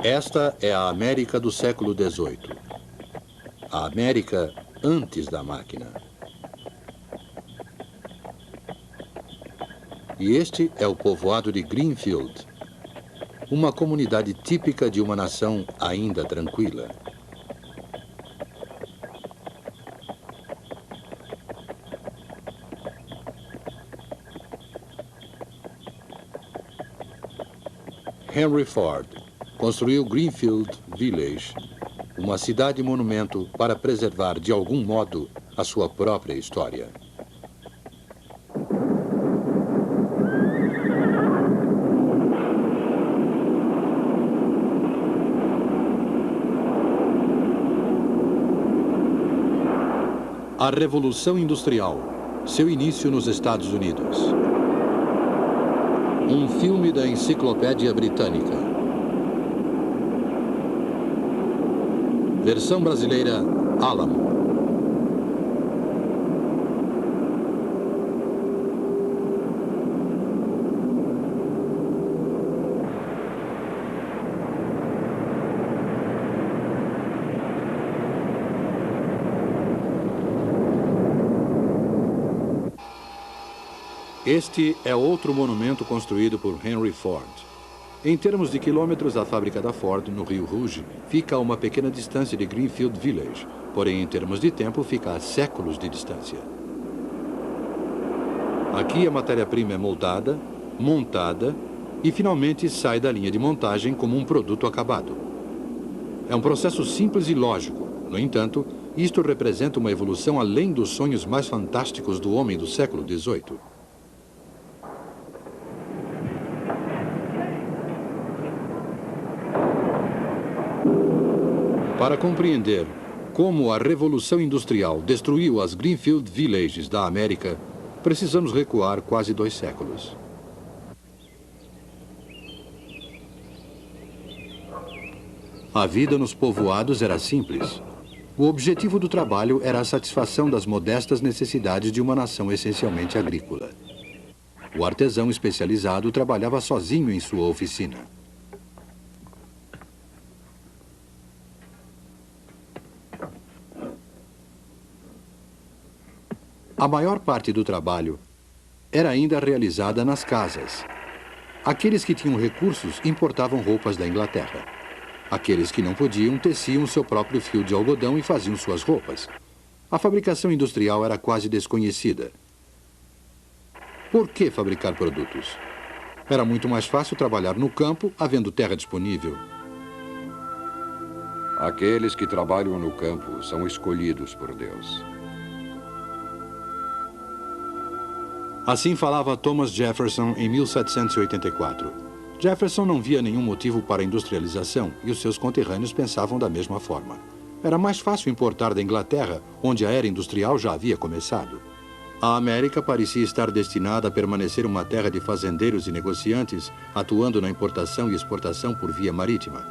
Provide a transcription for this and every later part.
Esta é a América do século XVIII. A América antes da máquina. E este é o povoado de Greenfield, uma comunidade típica de uma nação ainda tranquila. Henry Ford construiu Greenfield Village, uma cidade-monumento para preservar de algum modo a sua própria história. A Revolução Industrial, seu início nos Estados Unidos. Um filme da Enciclopédia Britânica. Versão brasileira, Alamo. Este é outro monumento construído por Henry Ford. Em termos de quilômetros, a fábrica da Ford, no Rio Rouge, fica a uma pequena distância de Greenfield Village. Porém, em termos de tempo, fica a séculos de distância. Aqui a matéria-prima é moldada, montada e finalmente sai da linha de montagem como um produto acabado. É um processo simples e lógico. No entanto, isto representa uma evolução além dos sonhos mais fantásticos do homem do século XVIII. Para compreender como a Revolução Industrial destruiu as Greenfield Villages da América, precisamos recuar quase 2 séculos. A vida nos povoados era simples. O objetivo do trabalho era a satisfação das modestas necessidades de uma nação essencialmente agrícola. O artesão especializado trabalhava sozinho em sua oficina. A maior parte do trabalho era ainda realizada nas casas. Aqueles que tinham recursos importavam roupas da Inglaterra. Aqueles que não podiam teciam seu próprio fio de algodão e faziam suas roupas. A fabricação industrial era quase desconhecida. Por que fabricar produtos? Era muito mais fácil trabalhar no campo, havendo terra disponível. Aqueles que trabalham no campo são escolhidos por Deus. Assim falava Thomas Jefferson em 1784. Jefferson não via nenhum motivo para a industrialização e os seus conterrâneos pensavam da mesma forma. Era mais fácil importar da Inglaterra, onde a era industrial já havia começado. A América parecia estar destinada a permanecer uma terra de fazendeiros e negociantes, atuando na importação e exportação por via marítima.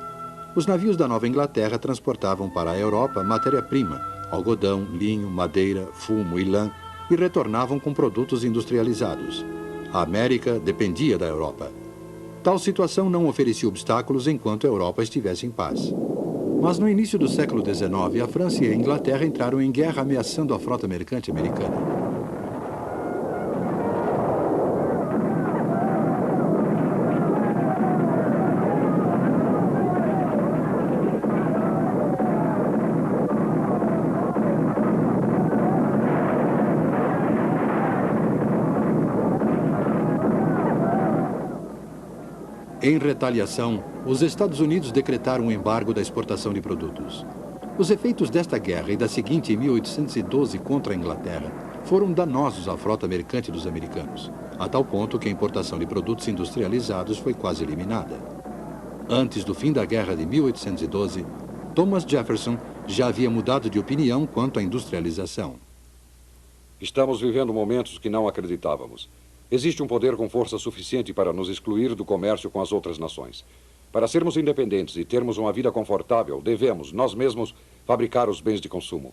Os navios da Nova Inglaterra transportavam para a Europa matéria-prima, algodão, linho, madeira, fumo e lã, e retornavam com produtos industrializados. A América dependia da Europa. Tal situação não oferecia obstáculos enquanto a Europa estivesse em paz. Mas no início do século XIX, a França e a Inglaterra entraram em guerra ameaçando a frota mercante americana. Em retaliação, os Estados Unidos decretaram um embargo da exportação de produtos. Os efeitos desta guerra e da seguinte em 1812 contra a Inglaterra foram danosos à frota mercante dos americanos, a tal ponto que a importação de produtos industrializados foi quase eliminada. Antes do fim da guerra de 1812, Thomas Jefferson já havia mudado de opinião quanto à industrialização. Estamos vivendo momentos que não acreditávamos. Existe um poder com força suficiente para nos excluir do comércio com as outras nações. Para sermos independentes e termos uma vida confortável, devemos, nós mesmos, fabricar os bens de consumo.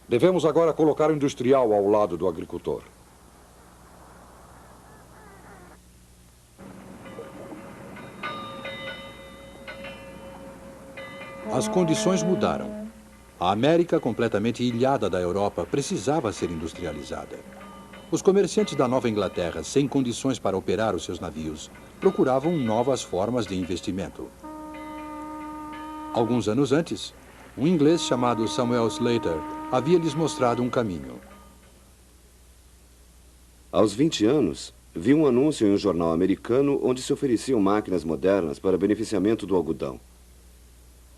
Devemos agora colocar o industrial ao lado do agricultor. As condições mudaram. A América, completamente ilhada da Europa, precisava ser industrializada. Os comerciantes da Nova Inglaterra, sem condições para operar os seus navios, procuravam novas formas de investimento. Alguns anos antes, um inglês chamado Samuel Slater havia lhes mostrado um caminho. Aos 20 anos, vi um anúncio em um jornal americano onde se ofereciam máquinas modernas para beneficiamento do algodão.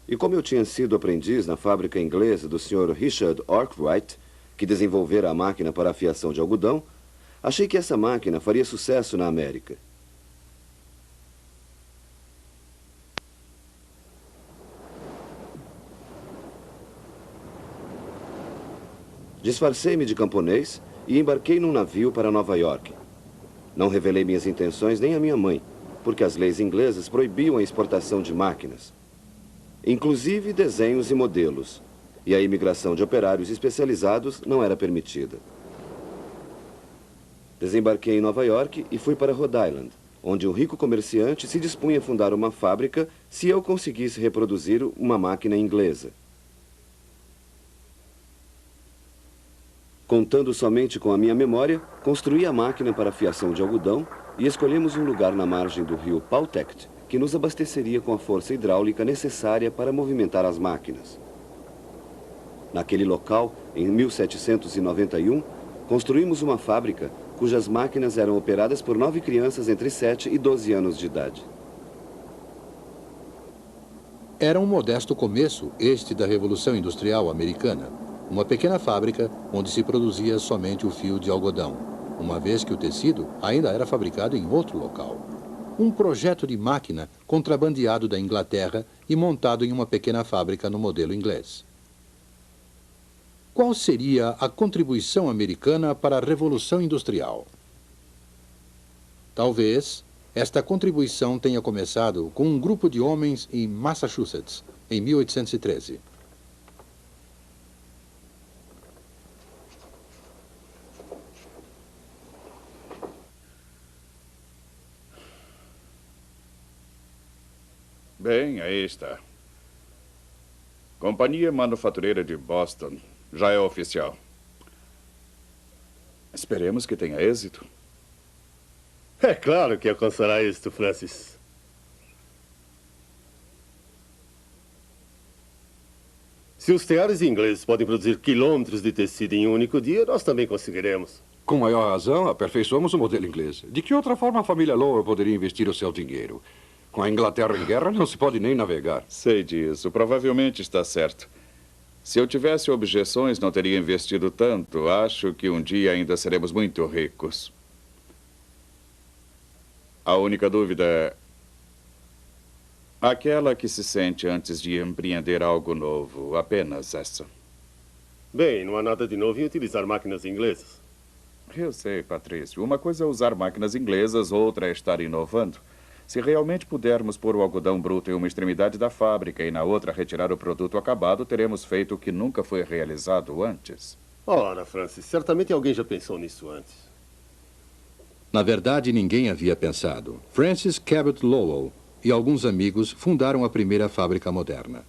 E como eu tinha sido aprendiz na fábrica inglesa do Sr. Richard Arkwright, que desenvolvera a máquina para a fiação de algodão, achei que essa máquina faria sucesso na América. Disfarcei-me de camponês e embarquei num navio para Nova York. Não revelei minhas intenções nem à minha mãe, porque as leis inglesas proibiam a exportação de máquinas, inclusive desenhos e modelos, e a imigração de operários especializados não era permitida. Desembarquei em Nova York e fui para Rhode Island, onde um rico comerciante se dispunha a fundar uma fábrica se eu conseguisse reproduzir uma máquina inglesa. Contando somente com a minha memória, construí a máquina para a fiação de algodão e escolhemos um lugar na margem do rio Pawtucket, que nos abasteceria com a força hidráulica necessária para movimentar as máquinas. Naquele local, em 1791, construímos uma fábrica cujas máquinas eram operadas por 9 crianças entre 7 e 12 anos de idade. Era um modesto começo este da Revolução Industrial Americana. Uma pequena fábrica onde se produzia somente o fio de algodão, uma vez que o tecido ainda era fabricado em outro local. Um projeto de máquina contrabandeado da Inglaterra e montado em uma pequena fábrica no modelo inglês. Qual seria a contribuição americana para a Revolução Industrial? Talvez esta contribuição tenha começado com um grupo de homens em Massachusetts, em 1813. Bem, aí está. Companhia Manufatureira de Boston. Já é oficial. Esperemos que tenha êxito. É claro que alcançará êxito, Francis. Se os teares ingleses podem produzir quilômetros de tecido em um único dia, nós também conseguiremos. Com maior razão, aperfeiçoamos o modelo inglês. De que outra forma a família Lowell poderia investir o seu dinheiro? Com a Inglaterra em guerra, não se pode nem navegar. Sei disso. Provavelmente está certo. Se eu tivesse objeções, não teria investido tanto. Acho que um dia ainda seremos muito ricos. A única dúvida é aquela que se sente antes de empreender algo novo. Apenas essa. Bem, não há nada de novo em utilizar máquinas inglesas. Eu sei, Patrício. Uma coisa é usar máquinas inglesas, outra é estar inovando. Se realmente pudermos pôr o algodão bruto em uma extremidade da fábrica e na outra retirar o produto acabado, teremos feito o que nunca foi realizado antes. Ora, Francis, certamente alguém já pensou nisso antes. Na verdade, ninguém havia pensado. Francis Cabot Lowell e alguns amigos fundaram a primeira fábrica moderna.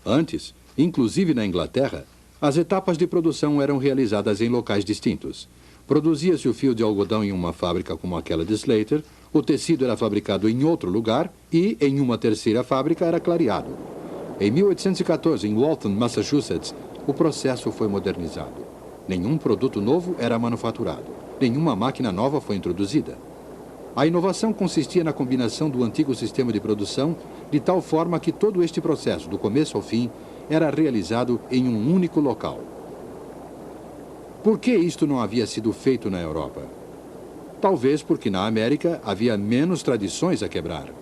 Antes, inclusive na Inglaterra, as etapas de produção eram realizadas em locais distintos. Produzia-se o fio de algodão em uma fábrica como aquela de Slater, o tecido era fabricado em outro lugar e, em uma terceira fábrica, era clareado. Em 1814, em Waltham, Massachusetts, o processo foi modernizado. Nenhum produto novo era manufaturado. Nenhuma máquina nova foi introduzida. A inovação consistia na combinação do antigo sistema de produção de tal forma que todo este processo, do começo ao fim, era realizado em um único local. Por que isto não havia sido feito na Europa? Talvez porque na América havia menos tradições a quebrar.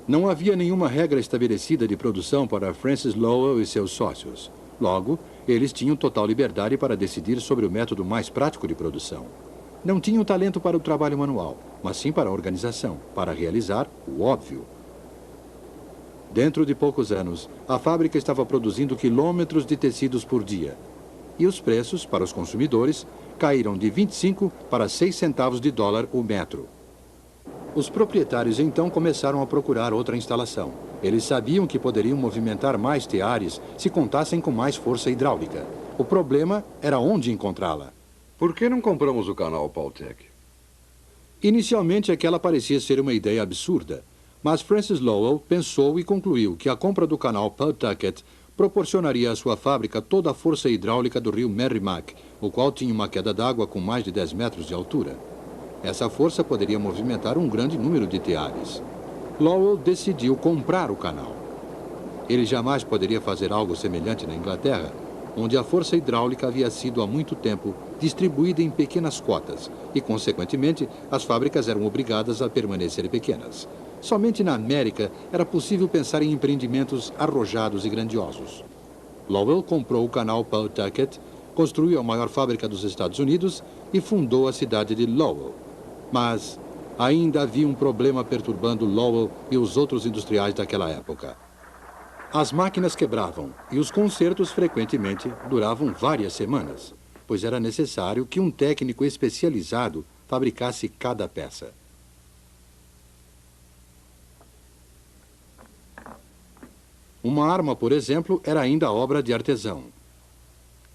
Não havia nenhuma regra estabelecida de produção para Francis Lowell e seus sócios. Logo, eles tinham total liberdade para decidir sobre o método mais prático de produção. Não tinham talento para o trabalho manual, mas sim para a organização, para realizar o óbvio. Dentro de poucos anos, a fábrica estava produzindo quilômetros de tecidos por dia. E os preços, para os consumidores, caíram de 25 para 6 centavos de dólar o metro. Os proprietários então começaram a procurar outra instalação. Eles sabiam que poderiam movimentar mais teares se contassem com mais força hidráulica. O problema era onde encontrá-la. Por que não compramos o canal Paultec? Inicialmente, aquela parecia ser uma ideia absurda, mas Francis Lowell pensou e concluiu que a compra do canal Pawtucket proporcionaria à sua fábrica toda a força hidráulica do rio Merrimack, o qual tinha uma queda d'água com mais de 10 metros de altura. Essa força poderia movimentar um grande número de teares. Lowell decidiu comprar o canal. Ele jamais poderia fazer algo semelhante na Inglaterra, onde a força hidráulica havia sido há muito tempo distribuída em pequenas cotas e, consequentemente, as fábricas eram obrigadas a permanecer pequenas. Somente na América era possível pensar em empreendimentos arrojados e grandiosos. Lowell comprou o canal Pawtucket, construiu a maior fábrica dos Estados Unidos e fundou a cidade de Lowell. Mas ainda havia um problema perturbando Lowell e os outros industriais daquela época. As máquinas quebravam e os consertos frequentemente duravam várias semanas, pois era necessário que um técnico especializado fabricasse cada peça. Uma arma, por exemplo, era ainda obra de artesão.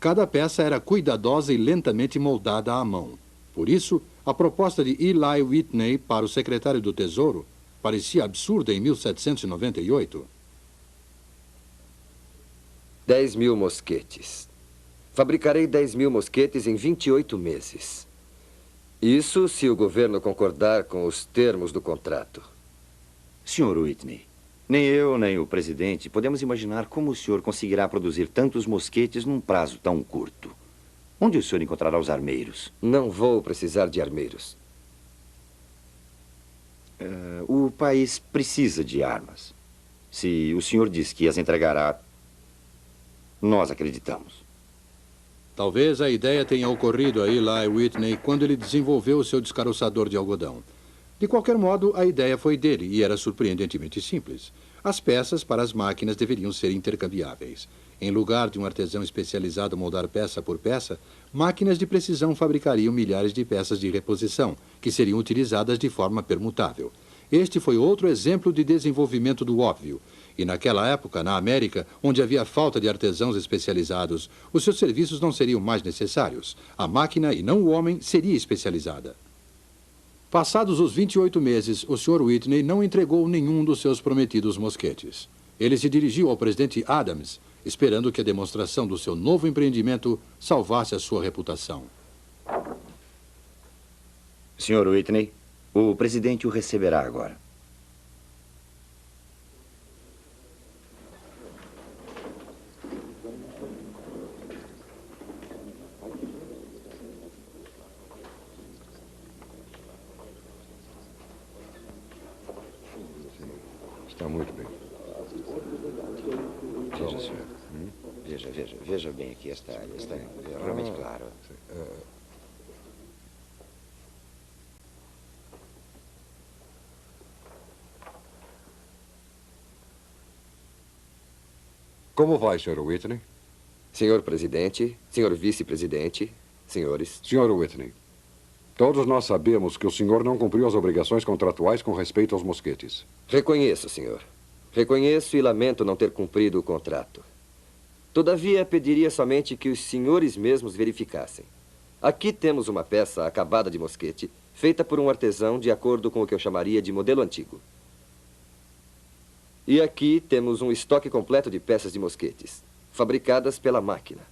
Cada peça era cuidadosa e lentamente moldada à mão. Por isso, a proposta de Eli Whitney para o secretário do Tesouro parecia absurda em 1798. 10.000 mosquetes. Fabricarei 10.000 mosquetes em 28 meses. Isso se o governo concordar com os termos do contrato. Sr. Whitney, nem eu nem o presidente podemos imaginar como o senhor conseguirá produzir tantos mosquetes num prazo tão curto. Onde o senhor encontrará os armeiros? Não vou precisar de armeiros. O país precisa de armas. Se o senhor diz que as entregará, nós acreditamos. Talvez a ideia tenha ocorrido a Eli Whitney quando ele desenvolveu o seu descaroçador de algodão. De qualquer modo, a ideia foi dele e era surpreendentemente simples. As peças para as máquinas deveriam ser intercambiáveis. Em lugar de um artesão especializado a moldar peça por peça, máquinas de precisão fabricariam milhares de peças de reposição, que seriam utilizadas de forma permutável. Este foi outro exemplo de desenvolvimento do óbvio. E naquela época, na América, onde havia falta de artesãos especializados, os seus serviços não seriam mais necessários. A máquina, e não o homem, seria especializada. Passados os 28 meses, o Sr. Whitney não entregou nenhum dos seus prometidos mosquetes. Ele se dirigiu ao presidente Adams, esperando que a demonstração do seu novo empreendimento salvasse a sua reputação. Sr. Whitney, o presidente o receberá agora. Está muito bem. Veja, senhor. Veja bem aqui esta área. Está realmente claro. Como vai, Sr. Whitney? Senhor presidente, senhor vice-presidente, senhores. Sr. Whitney, todos nós sabemos que o senhor não cumpriu as obrigações contratuais com respeito aos mosquetes. Reconheço, senhor. Reconheço e lamento não ter cumprido o contrato. Todavia, pediria somente que os senhores mesmos verificassem. Aqui temos uma peça acabada de mosquete, feita por um artesão de acordo com o que eu chamaria de modelo antigo. E aqui temos um estoque completo de peças de mosquetes, fabricadas pela máquina.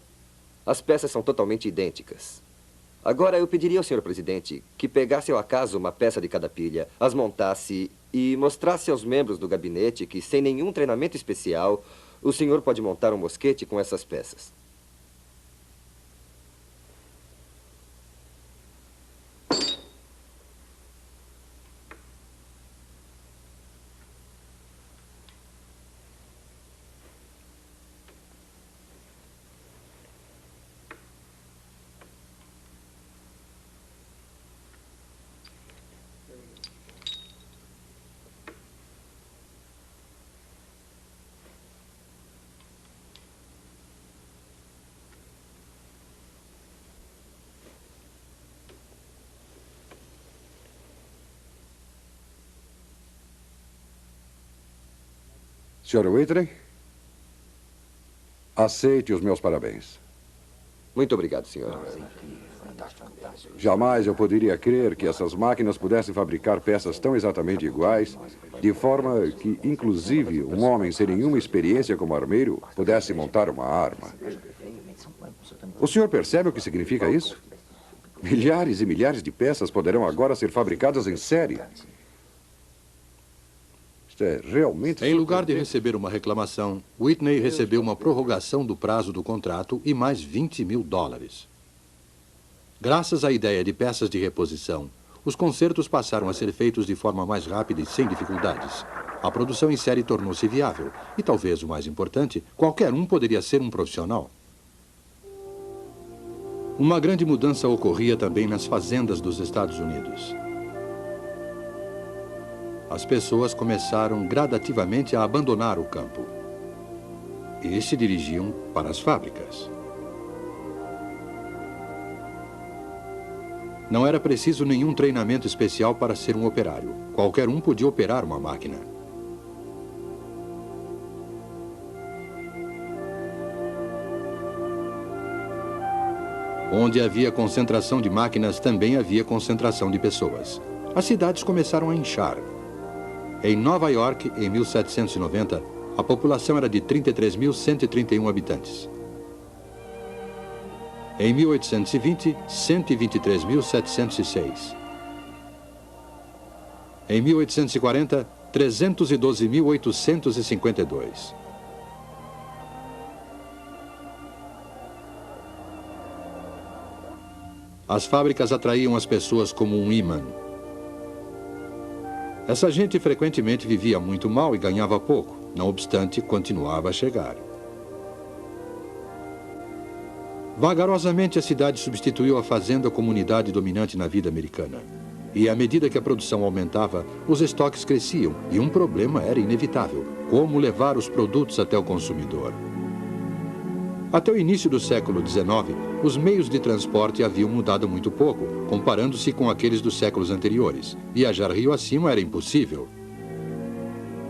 As peças são totalmente idênticas. Agora, eu pediria ao senhor presidente que pegasse ao acaso uma peça de cada pilha, as montasse e mostrasse aos membros do gabinete que, sem nenhum treinamento especial, o senhor pode montar um mosquete com essas peças. Sr. Whitney, aceite os meus parabéns. Muito obrigado, senhor. Jamais eu poderia crer que essas máquinas pudessem fabricar peças tão exatamente iguais, de forma que, inclusive, um homem sem nenhuma experiência como armeiro pudesse montar uma arma. O senhor percebe o que significa isso? Milhares e milhares de peças poderão agora ser fabricadas em série. Isto é realmente... Em lugar de receber uma reclamação, Whitney recebeu uma prorrogação do prazo do contrato e mais 20 mil dólares. Graças à ideia de peças de reposição, os concertos passaram a ser feitos de forma mais rápida e sem dificuldades. A produção em série tornou-se viável e, talvez o mais importante, qualquer um poderia ser um profissional. Uma grande mudança ocorria também nas fazendas dos Estados Unidos. As pessoas começaram gradativamente a abandonar o campo e se dirigiam para as fábricas. Não era preciso nenhum treinamento especial para ser um operário. Qualquer um podia operar uma máquina. Onde havia concentração de máquinas, também havia concentração de pessoas. As cidades começaram a inchar. Em Nova York, em 1790, a população era de 33.131 habitantes. Em 1820, 123.706. Em 1840, 312.852. As fábricas atraíam as pessoas como um ímã. Essa gente frequentemente vivia muito mal e ganhava pouco. Não obstante, continuava a chegar. Vagarosamente, a cidade substituiu a fazenda como unidade dominante na vida americana. E à medida que a produção aumentava, os estoques cresciam e um problema era inevitável: como levar os produtos até o consumidor. Até o início do século XIX, os meios de transporte haviam mudado muito pouco, comparando-se com aqueles dos séculos anteriores. Viajar rio acima era impossível.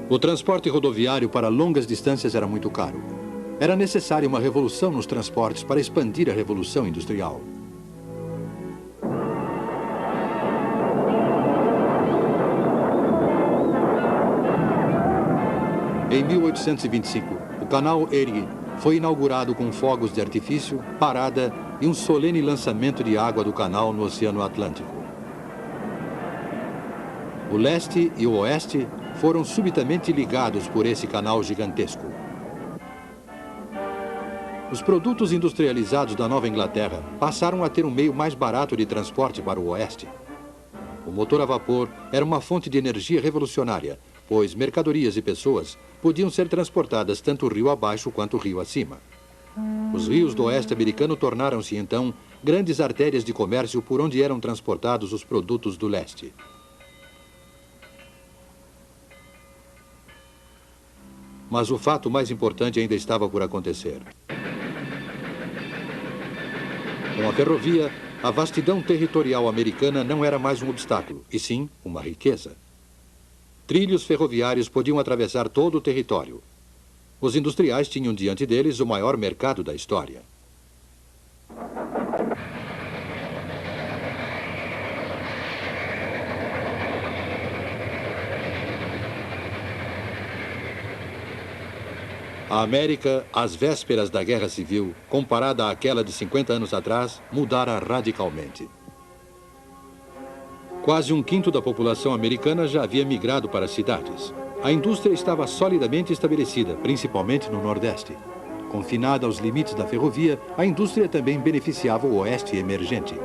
O transporte rodoviário para longas distâncias era muito caro. Era necessária uma revolução nos transportes para expandir a revolução industrial. Em 1825, o canal Erie foi inaugurado com fogos de artifício, parada e um solene lançamento de água do canal no Oceano Atlântico. O leste e o oeste foram subitamente ligados por esse canal gigantesco. Os produtos industrializados da Nova Inglaterra passaram a ter um meio mais barato de transporte para o oeste. O motor a vapor era uma fonte de energia revolucionária, pois mercadorias e pessoas podiam ser transportadas tanto rio abaixo quanto rio acima. Os rios do oeste americano tornaram-se, então, grandes artérias de comércio por onde eram transportados os produtos do leste. Mas o fato mais importante ainda estava por acontecer. Com a ferrovia, a vastidão territorial americana não era mais um obstáculo, e sim uma riqueza. Trilhos ferroviários podiam atravessar todo o território. Os industriais tinham diante deles o maior mercado da história. A América, às vésperas da Guerra Civil, comparada àquela de 50 anos atrás, mudara radicalmente. Quase um quinto da população americana já havia migrado para as cidades. A indústria estava solidamente estabelecida, principalmente no Nordeste. Confinada aos limites da ferrovia, a indústria também beneficiava o Oeste emergente.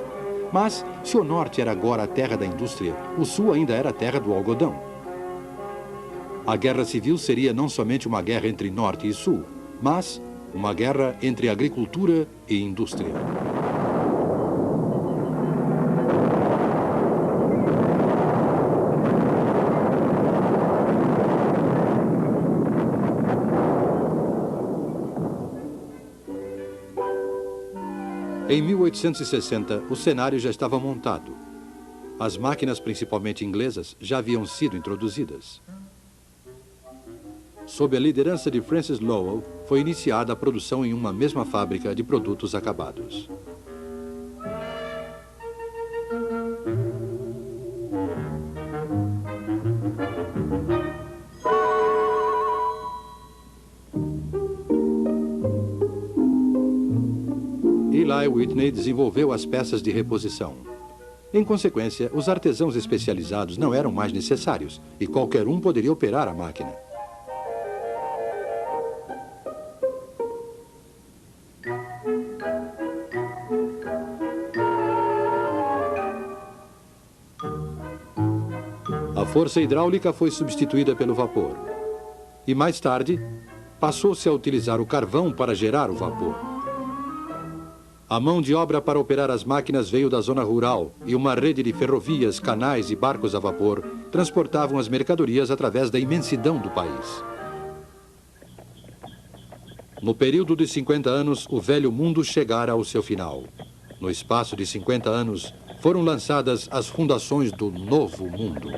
Mas, se o Norte era agora a terra da indústria, o Sul ainda era a terra do algodão. A Guerra Civil seria não somente uma guerra entre Norte e Sul, mas uma guerra entre agricultura e indústria. Em 1860, o cenário já estava montado. As máquinas, principalmente inglesas, já haviam sido introduzidas. Sob a liderança de Francis Lowell, foi iniciada a produção em uma mesma fábrica de produtos acabados. Eli Whitney desenvolveu as peças de reposição. Em consequência, os artesãos especializados não eram mais necessários e qualquer um poderia operar a máquina. A força hidráulica foi substituída pelo vapor. E mais tarde, passou-se a utilizar o carvão para gerar o vapor. A mão de obra para operar as máquinas veio da zona rural e uma rede de ferrovias, canais e barcos a vapor transportavam as mercadorias através da imensidão do país. No período de 50 anos, o velho mundo chegara ao seu final. No espaço de 50 anos, foram lançadas as fundações do novo mundo.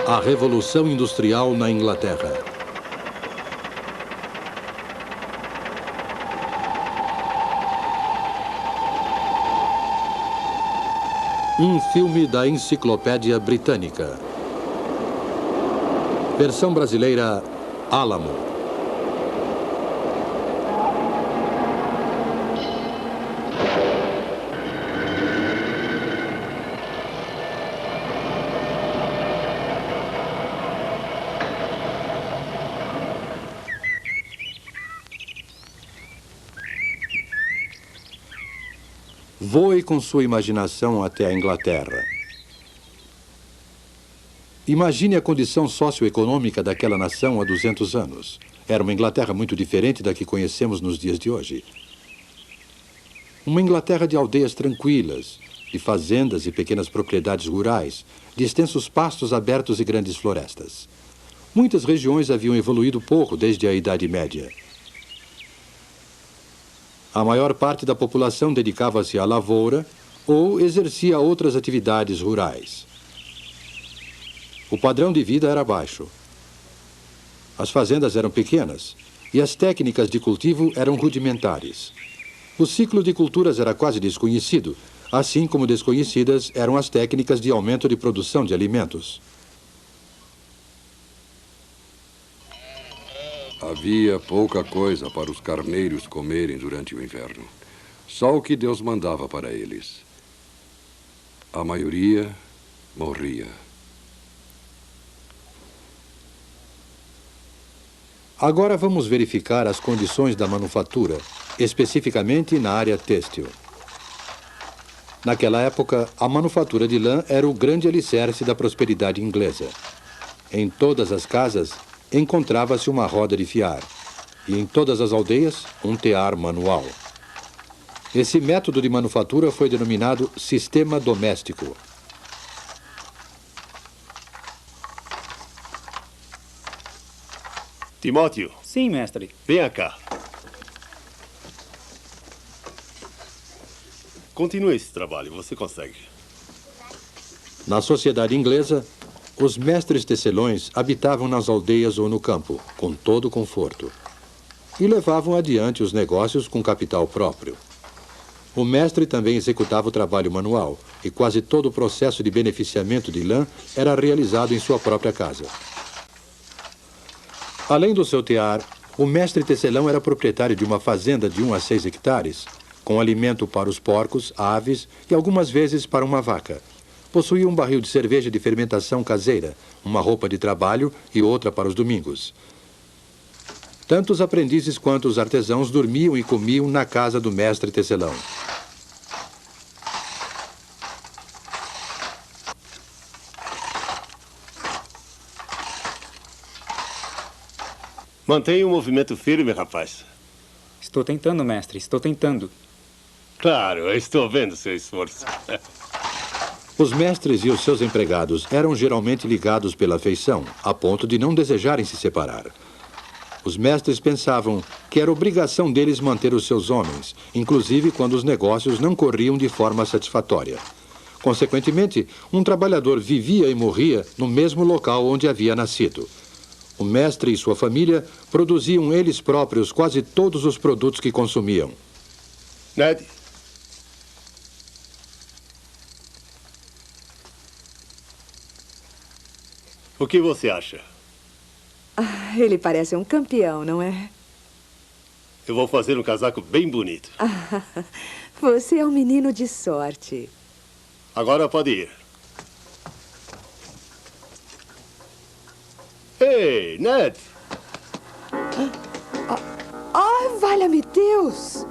A Revolução Industrial na Inglaterra. Um filme da Enciclopédia Britânica. Versão brasileira, Álamo. Voe com sua imaginação até a Inglaterra. Imagine a condição socioeconômica daquela nação há 200 anos. Era uma Inglaterra muito diferente da que conhecemos nos dias de hoje. Uma Inglaterra de aldeias tranquilas, de fazendas e pequenas propriedades rurais, de extensos pastos abertos e grandes florestas. Muitas regiões haviam evoluído pouco desde a Idade Média. A maior parte da população dedicava-se à lavoura ou exercia outras atividades rurais. O padrão de vida era baixo. As fazendas eram pequenas e as técnicas de cultivo eram rudimentares. O ciclo de culturas era quase desconhecido, assim como desconhecidas eram as técnicas de aumento de produção de alimentos. Havia pouca coisa para os carneiros comerem durante o inverno. Só o que Deus mandava para eles. A maioria morria. Agora vamos verificar as condições da manufatura, especificamente na área têxtil. Naquela época, a manufatura de lã era o grande alicerce da prosperidade inglesa. Em todas as casas, encontrava-se uma roda de fiar, e em todas as aldeias, um tear manual. Esse método de manufatura foi denominado sistema doméstico. Timóteo. Sim, mestre. Venha cá. Continue esse trabalho, você consegue. Na sociedade inglesa, os mestres tecelões habitavam nas aldeias ou no campo, com todo conforto, e levavam adiante os negócios com capital próprio. O mestre também executava o trabalho manual, e quase todo o processo de beneficiamento de lã era realizado em sua própria casa. Além do seu tear, o mestre tecelão era proprietário de uma fazenda de 1 a 6 hectares, com alimento para os porcos, aves e algumas vezes para uma vaca. Possuía um barril de cerveja de fermentação caseira, uma roupa de trabalho e outra para os domingos. Tanto os aprendizes quanto os artesãos dormiam e comiam na casa do mestre tecelão. Mantenha o movimento firme, rapaz. Estou tentando, mestre. Estou tentando. Claro, eu estou vendo seu esforço. Os mestres e os seus empregados eram geralmente ligados pela afeição, a ponto de não desejarem se separar. Os mestres pensavam que era obrigação deles manter os seus homens, inclusive quando os negócios não corriam de forma satisfatória. Consequentemente, um trabalhador vivia e morria no mesmo local onde havia nascido. O mestre e sua família produziam eles próprios quase todos os produtos que consumiam. Ned? O que você acha? Ah, ele parece um campeão, não é? Eu vou fazer um casaco bem bonito. Ah, você é um menino de sorte. Agora pode ir. Ei, Ned! Valha-me Deus!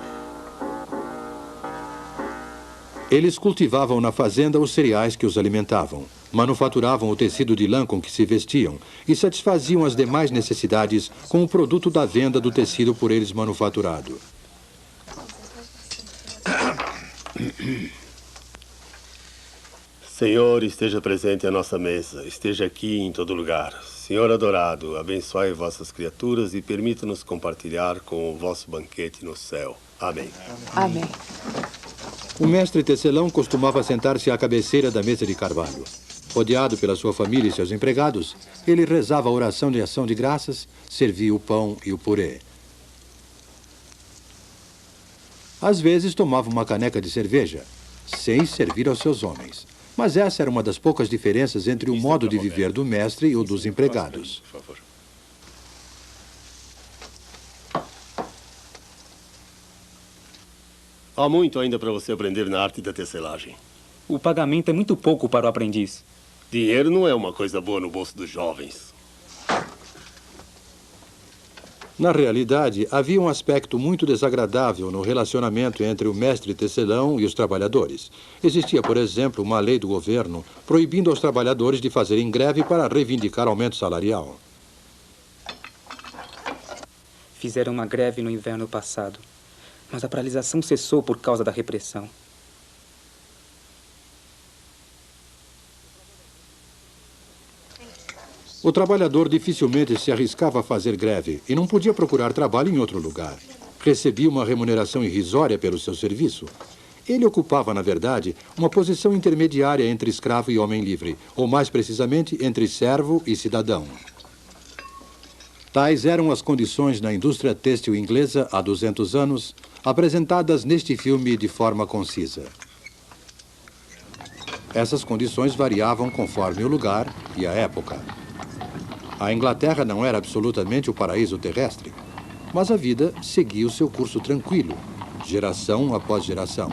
Eles cultivavam na fazenda os cereais que os alimentavam, manufaturavam o tecido de lã com que se vestiam e satisfaziam as demais necessidades com o produto da venda do tecido por eles manufaturado. Senhor, esteja presente à nossa mesa, esteja aqui em todo lugar. Senhor adorado, abençoe vossas criaturas e permita-nos compartilhar com o vosso banquete no céu. Amém. Amém. O mestre tecelão costumava sentar-se à cabeceira da mesa de carvalho. Rodeado pela sua família e seus empregados, ele rezava a oração de ação de graças, servia o pão e o purê. Às vezes tomava uma caneca de cerveja, sem servir aos seus homens. Mas essa era uma das poucas diferenças entre o modo de viver do mestre e o dos empregados. Por favor. Há muito ainda para você aprender na arte da tecelagem. O pagamento é muito pouco para o aprendiz. Dinheiro não é uma coisa boa no bolso dos jovens. Na realidade, havia um aspecto muito desagradável no relacionamento entre o mestre tecelão e os trabalhadores. Existia, por exemplo, uma lei do governo proibindo aos trabalhadores de fazerem greve para reivindicar aumento salarial. Fizeram uma greve no inverno passado, mas a paralisação cessou por causa da repressão. O trabalhador dificilmente se arriscava a fazer greve e não podia procurar trabalho em outro lugar. Recebia uma remuneração irrisória pelo seu serviço. Ele ocupava, na verdade, uma posição intermediária entre escravo e homem livre, ou mais precisamente, entre servo e cidadão. Tais eram as condições na indústria têxtil inglesa há 200 anos, apresentadas neste filme de forma concisa. Essas condições variavam conforme o lugar e a época. A Inglaterra não era absolutamente o paraíso terrestre, mas a vida seguia o seu curso tranquilo, geração após geração.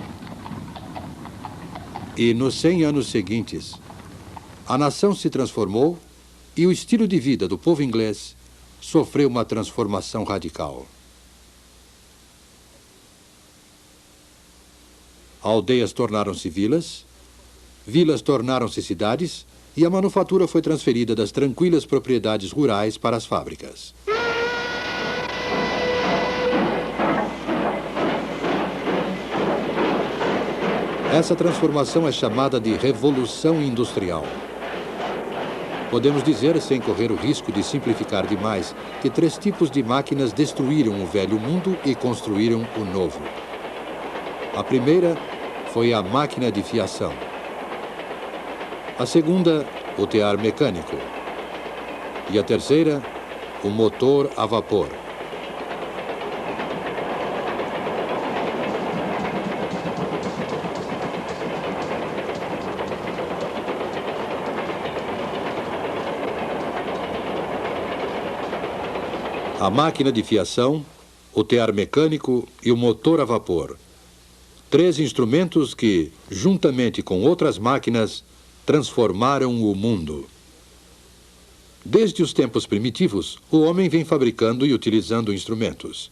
E nos 100 anos seguintes, a nação se transformou e o estilo de vida do povo inglês sofreu uma transformação radical. Aldeias tornaram-se vilas, vilas tornaram-se cidades, e a manufatura foi transferida das tranquilas propriedades rurais para as fábricas. Essa transformação é chamada de Revolução Industrial. Podemos dizer, sem correr o risco de simplificar demais, que 3 tipos de máquinas destruíram o velho mundo e construíram o novo. A primeira foi a máquina de fiação. A segunda, o tear mecânico. E a terceira, o motor a vapor. A máquina de fiação, o tear mecânico e o motor a vapor. 3 instrumentos que, juntamente com outras máquinas, transformaram o mundo. Desde os tempos primitivos, o homem vem fabricando e utilizando instrumentos.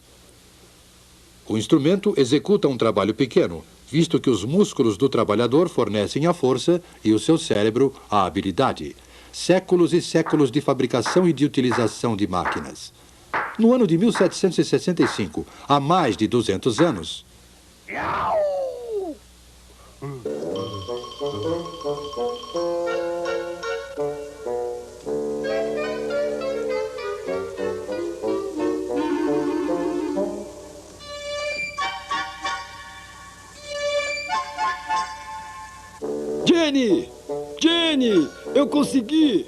O instrumento executa um trabalho pequeno, visto que os músculos do trabalhador fornecem a força e o seu cérebro a habilidade. Séculos e séculos de fabricação e de utilização de máquinas. No ano de 1765, há mais de 200 anos... Jenny! Jenny! Eu consegui!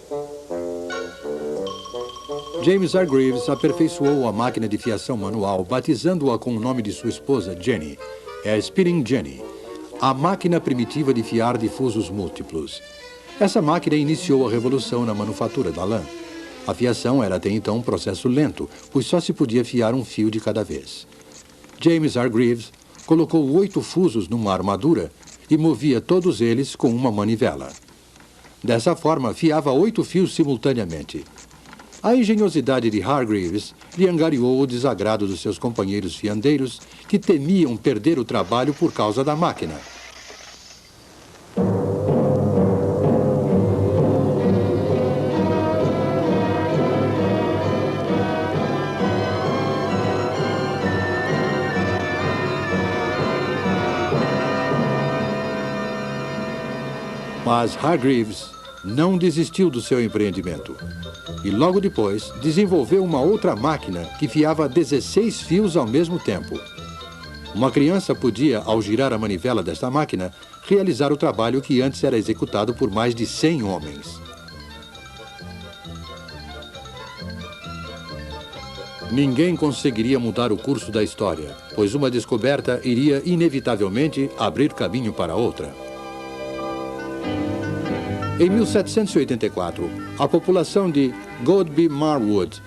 James Hargreaves aperfeiçoou a máquina de fiação manual, batizando-a com o nome de sua esposa, Jenny. É a Spinning Jenny, a máquina primitiva de fiar difusos múltiplos. Essa máquina iniciou a revolução na manufatura da lã. A fiação era até então um processo lento, pois só se podia fiar um fio de cada vez. James Hargreaves colocou 8 fusos numa armadura e movia todos eles com uma manivela. Dessa forma, fiava 8 fios simultaneamente. A engenhosidade de Hargreaves lhe angariou o desagrado dos seus companheiros fiandeiros, que temiam perder o trabalho por causa da máquina. Mas Hargreaves não desistiu do seu empreendimento. E logo depois desenvolveu uma outra máquina que fiava 16 fios ao mesmo tempo. Uma criança podia, ao girar a manivela desta máquina, realizar o trabalho que antes era executado por mais de 100 homens. Ninguém conseguiria mudar o curso da história, pois uma descoberta iria inevitavelmente abrir caminho para outra. Em 1784, a população de Godby Marwood,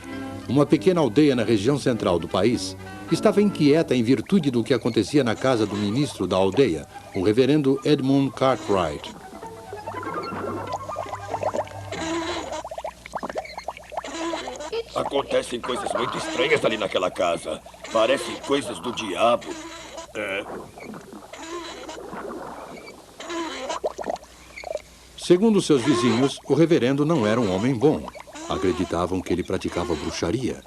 uma pequena aldeia na região central do país, estava inquieta em virtude do que acontecia na casa do ministro da aldeia, o reverendo Edmund Cartwright. Acontecem coisas muito estranhas ali naquela casa. Parecem coisas do diabo. Segundo seus vizinhos, o reverendo não era um homem bom. Acreditavam que ele praticava bruxaria.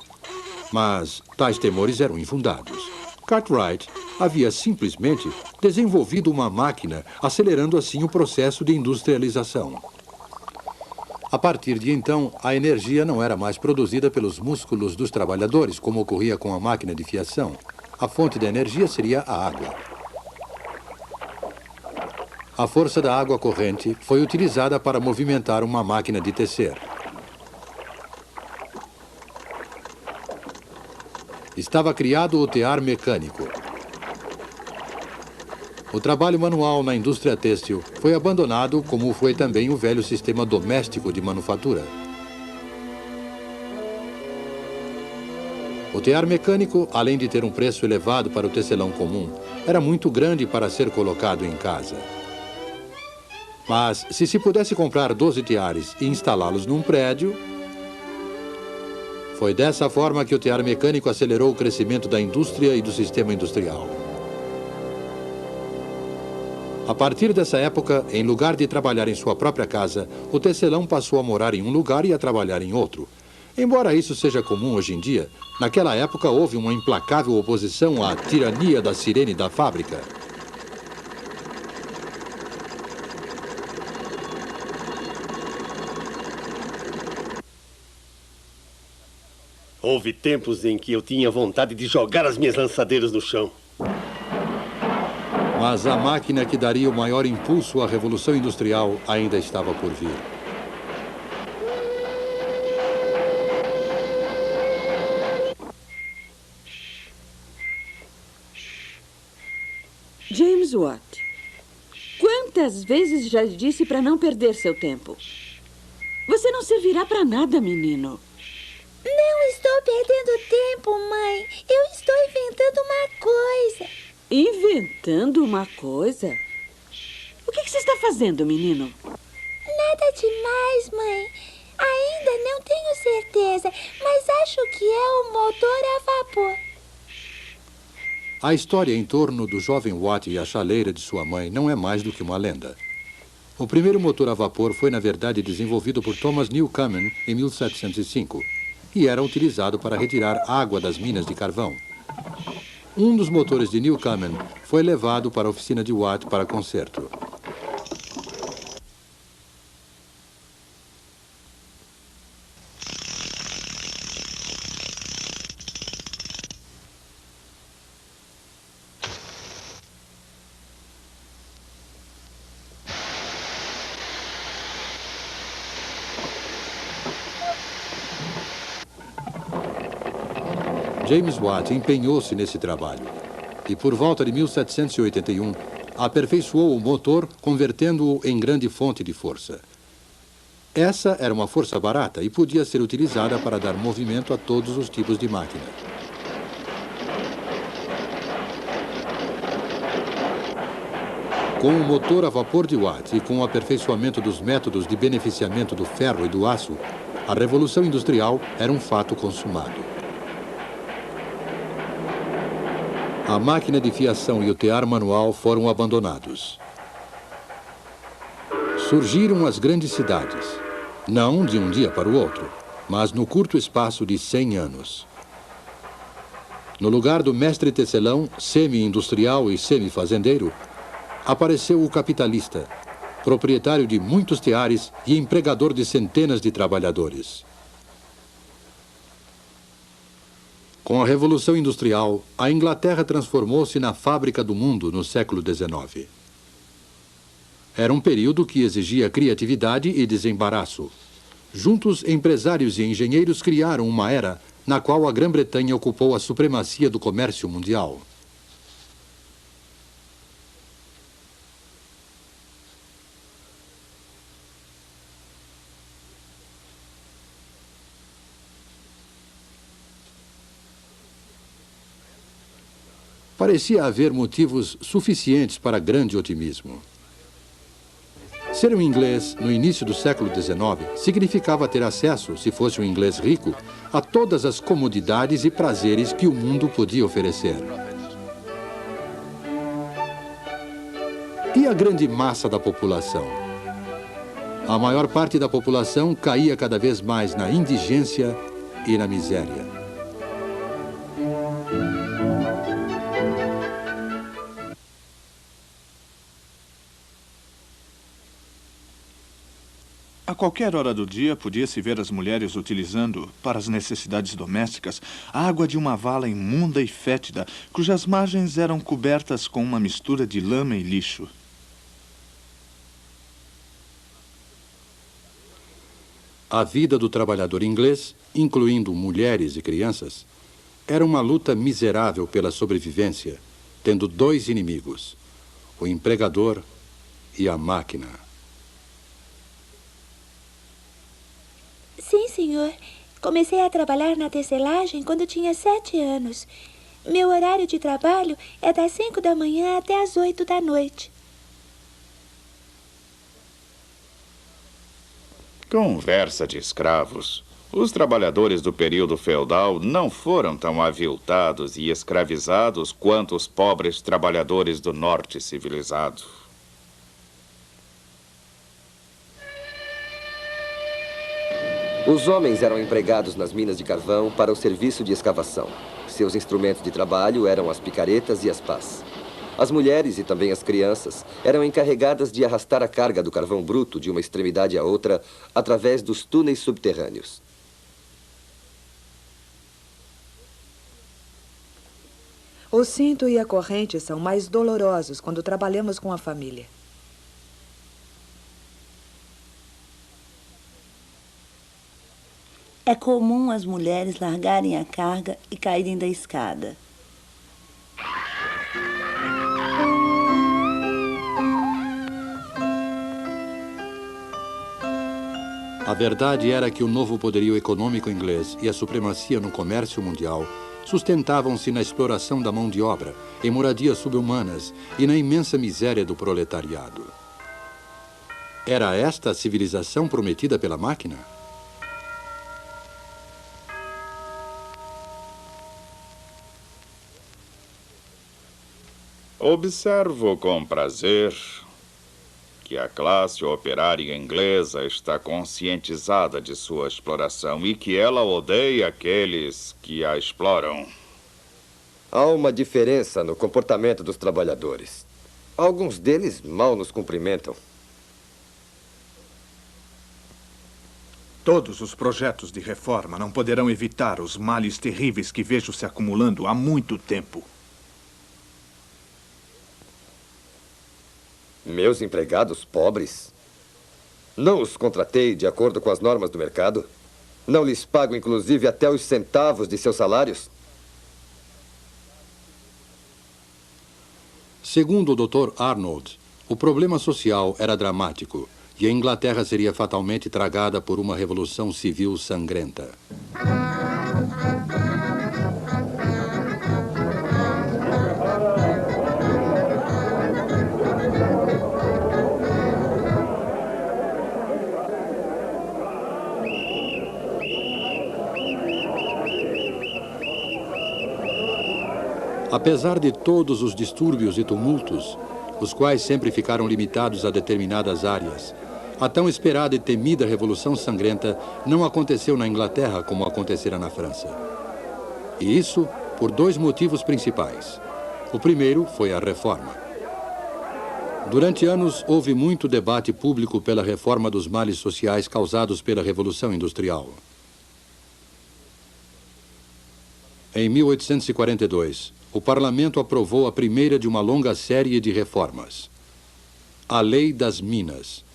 Mas tais temores eram infundados. Cartwright havia simplesmente desenvolvido uma máquina, acelerando assim o processo de industrialização. A partir de então, a energia não era mais produzida pelos músculos dos trabalhadores, como ocorria com a máquina de fiação. A fonte da energia seria a água. A força da água corrente foi utilizada para movimentar uma máquina de tecer. Estava criado o tear mecânico. O trabalho manual na indústria têxtil foi abandonado, como foi também o velho sistema doméstico de manufatura. O tear mecânico, além de ter um preço elevado para o tecelão comum, era muito grande para ser colocado em casa. Mas, se pudesse comprar 12 teares e instalá-los num prédio... Foi dessa forma que o tear mecânico acelerou o crescimento da indústria e do sistema industrial. A partir dessa época, em lugar de trabalhar em sua própria casa, o tecelão passou a morar em um lugar e a trabalhar em outro. Embora isso seja comum hoje em dia, naquela época houve uma implacável oposição à tirania da sirene da fábrica. Houve tempos em que eu tinha vontade de jogar as minhas lançadeiras no chão. Mas a máquina que daria o maior impulso à Revolução Industrial ainda estava por vir. James Watt, quantas vezes já disse para não perder seu tempo? Você não servirá para nada, menino. Não estou perdendo tempo, mãe. Eu estou inventando uma coisa. Inventando uma coisa? O que você está fazendo, menino? Nada demais, mãe. Ainda não tenho certeza, mas acho que é o motor a vapor. A história em torno do jovem Watt e a chaleira de sua mãe não é mais do que uma lenda. O primeiro motor a vapor foi, na verdade, desenvolvido por Thomas Newcomen em 1705 e era utilizado para retirar água das minas de carvão. Um dos motores de Newcomen foi levado para a oficina de Watt para conserto. James Watt empenhou-se nesse trabalho e, por volta de 1781, aperfeiçoou o motor, convertendo-o em grande fonte de força. Essa era uma força barata e podia ser utilizada para dar movimento a todos os tipos de máquina. Com o motor a vapor de Watt e com o aperfeiçoamento dos métodos de beneficiamento do ferro e do aço, a Revolução Industrial era um fato consumado. A máquina de fiação e o tear manual foram abandonados. Surgiram as grandes cidades, não de um dia para o outro, mas no curto espaço de 100 anos. No lugar do mestre tecelão, semi-industrial e semi-fazendeiro, apareceu o capitalista, proprietário de muitos teares e empregador de centenas de trabalhadores. Com a Revolução Industrial, a Inglaterra transformou-se na fábrica do mundo no século XIX. Era um período que exigia criatividade e desembaraço. Juntos, empresários e engenheiros criaram uma era na qual a Grã-Bretanha ocupou a supremacia do comércio mundial. Parecia haver motivos suficientes para grande otimismo. Ser um inglês no início do século XIX significava ter acesso, se fosse um inglês rico, a todas as comodidades e prazeres que o mundo podia oferecer. E a grande massa da população? A maior parte da população caía cada vez mais na indigência e na miséria. A qualquer hora do dia, podia-se ver as mulheres utilizando, para as necessidades domésticas, a água de uma vala imunda e fétida, cujas margens eram cobertas com uma mistura de lama e lixo. A vida do trabalhador inglês, incluindo mulheres e crianças, era uma luta miserável pela sobrevivência, tendo dois inimigos, o empregador e a máquina. Sim, senhor. Comecei a trabalhar na tecelagem quando tinha 7 anos. Meu horário de trabalho é das 5 da manhã até as 8 da noite. Conversa de escravos. Os trabalhadores do período feudal não foram tão aviltados e escravizados quanto os pobres trabalhadores do norte civilizado. Os homens eram empregados nas minas de carvão para o serviço de escavação. Seus instrumentos de trabalho eram as picaretas e as pás. As mulheres e também as crianças eram encarregadas de arrastar a carga do carvão bruto de uma extremidade à outra através dos túneis subterrâneos. O cinto e a corrente são mais dolorosos quando trabalhamos com a família. É comum as mulheres largarem a carga e caírem da escada. A verdade era que o novo poderio econômico inglês e a supremacia no comércio mundial sustentavam-se na exploração da mão de obra, em moradias subhumanas e na imensa miséria do proletariado. Era esta a civilização prometida pela máquina? Observo com prazer que a classe operária inglesa está conscientizada de sua exploração e que ela odeia aqueles que a exploram. Há uma diferença no comportamento dos trabalhadores. Alguns deles mal nos cumprimentam. Todos os projetos de reforma não poderão evitar os males terríveis que vejo se acumulando há muito tempo. Meus empregados pobres? Não os contratei de acordo com as normas do mercado? Não lhes pago, inclusive, até os centavos de seus salários? Segundo o Dr. Arnold, o problema social era dramático e a Inglaterra seria fatalmente tragada por uma revolução civil sangrenta. Apesar de todos os distúrbios e tumultos, os quais sempre ficaram limitados a determinadas áreas, a tão esperada e temida Revolução Sangrenta não aconteceu na Inglaterra como acontecera na França. E isso por dois motivos principais. O primeiro foi a reforma. Durante anos, houve muito debate público pela reforma dos males sociais causados pela Revolução Industrial. Em 1842, o Parlamento aprovou a primeira de uma longa série de reformas. A Lei das Minas.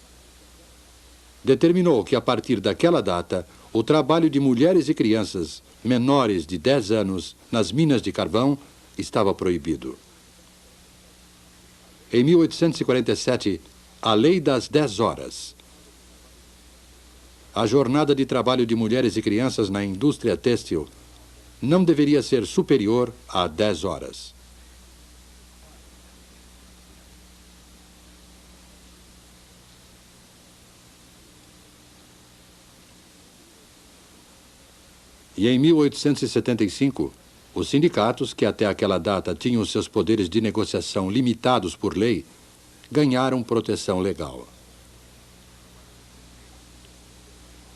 Determinou que, a partir daquela data, o trabalho de mulheres e crianças menores de 10 anos nas minas de carvão estava proibido. Em 1847, a Lei das 10 Horas. A jornada de trabalho de mulheres e crianças na indústria têxtil não deveria ser superior a 10 horas. E em 1875, os sindicatos, que até aquela data tinham seus poderes de negociação limitados por lei, ganharam proteção legal.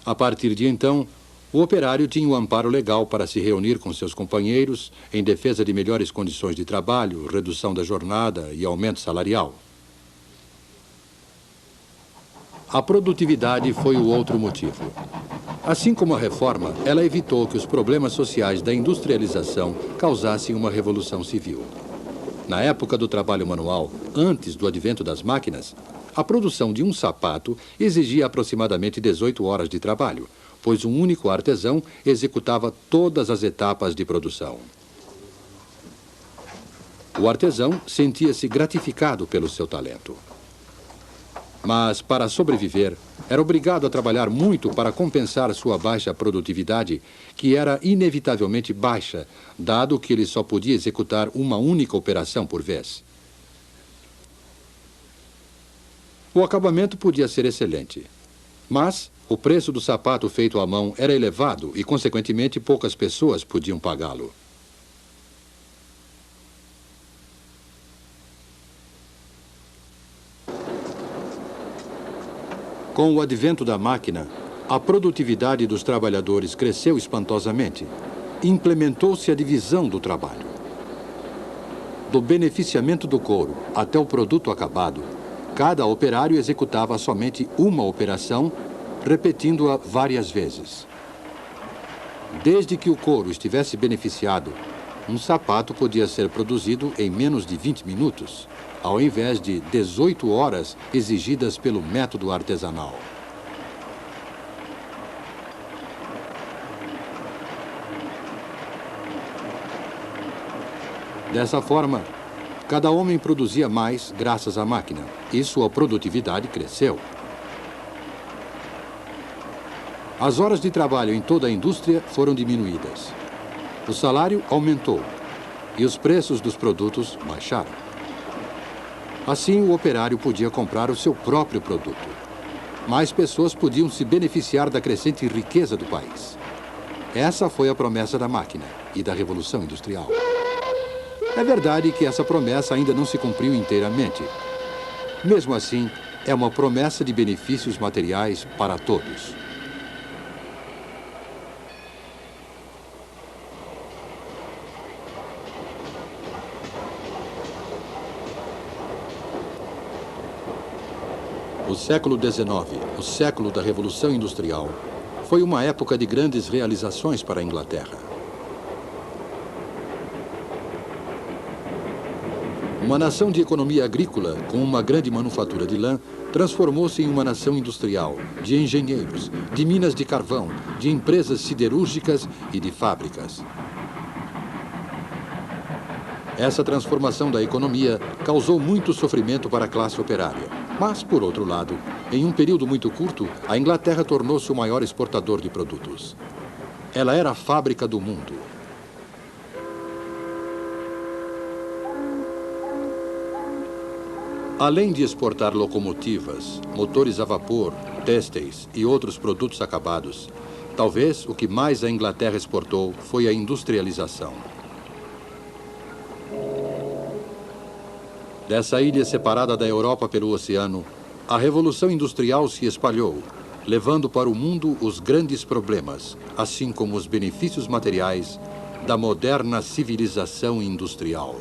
A partir de então, o operário tinha o amparo legal para se reunir com seus companheiros em defesa de melhores condições de trabalho, redução da jornada e aumento salarial. A produtividade foi o outro motivo. Assim como a reforma, ela evitou que os problemas sociais da industrialização causassem uma revolução civil. Na época do trabalho manual, antes do advento das máquinas, a produção de um sapato exigia aproximadamente 18 horas de trabalho, pois um único artesão executava todas as etapas de produção. O artesão sentia-se gratificado pelo seu talento. Mas, para sobreviver, era obrigado a trabalhar muito para compensar sua baixa produtividade, que era inevitavelmente baixa, dado que ele só podia executar uma única operação por vez. O acabamento podia ser excelente, mas o preço do sapato feito à mão era elevado e, consequentemente, poucas pessoas podiam pagá-lo. Com o advento da máquina, a produtividade dos trabalhadores cresceu espantosamente. Implementou-se a divisão do trabalho. Do beneficiamento do couro até o produto acabado, cada operário executava somente uma operação, repetindo-a várias vezes. Desde que o couro estivesse beneficiado, um sapato podia ser produzido em menos de 20 minutos, ao invés de 18 horas exigidas pelo método artesanal. Dessa forma, cada homem produzia mais graças à máquina, e sua produtividade cresceu. As horas de trabalho em toda a indústria foram diminuídas. O salário aumentou e os preços dos produtos baixaram. Assim, o operário podia comprar o seu próprio produto. Mais pessoas podiam se beneficiar da crescente riqueza do país. Essa foi a promessa da máquina e da Revolução Industrial. É verdade que essa promessa ainda não se cumpriu inteiramente. Mesmo assim, é uma promessa de benefícios materiais para todos. O século XIX, o século da Revolução Industrial, foi uma época de grandes realizações para a Inglaterra. Uma nação de economia agrícola, com uma grande manufatura de lã, transformou-se em uma nação industrial, de engenheiros, de minas de carvão, de empresas siderúrgicas e de fábricas. Essa transformação da economia causou muito sofrimento para a classe operária. Mas, por outro lado, em um período muito curto, a Inglaterra tornou-se o maior exportador de produtos. Ela era a fábrica do mundo. Além de exportar locomotivas, motores a vapor, têxteis e outros produtos acabados, talvez o que mais a Inglaterra exportou foi a industrialização. Dessa ilha separada da Europa pelo oceano, a Revolução Industrial se espalhou, levando para o mundo os grandes problemas, assim como os benefícios materiais da moderna civilização industrial.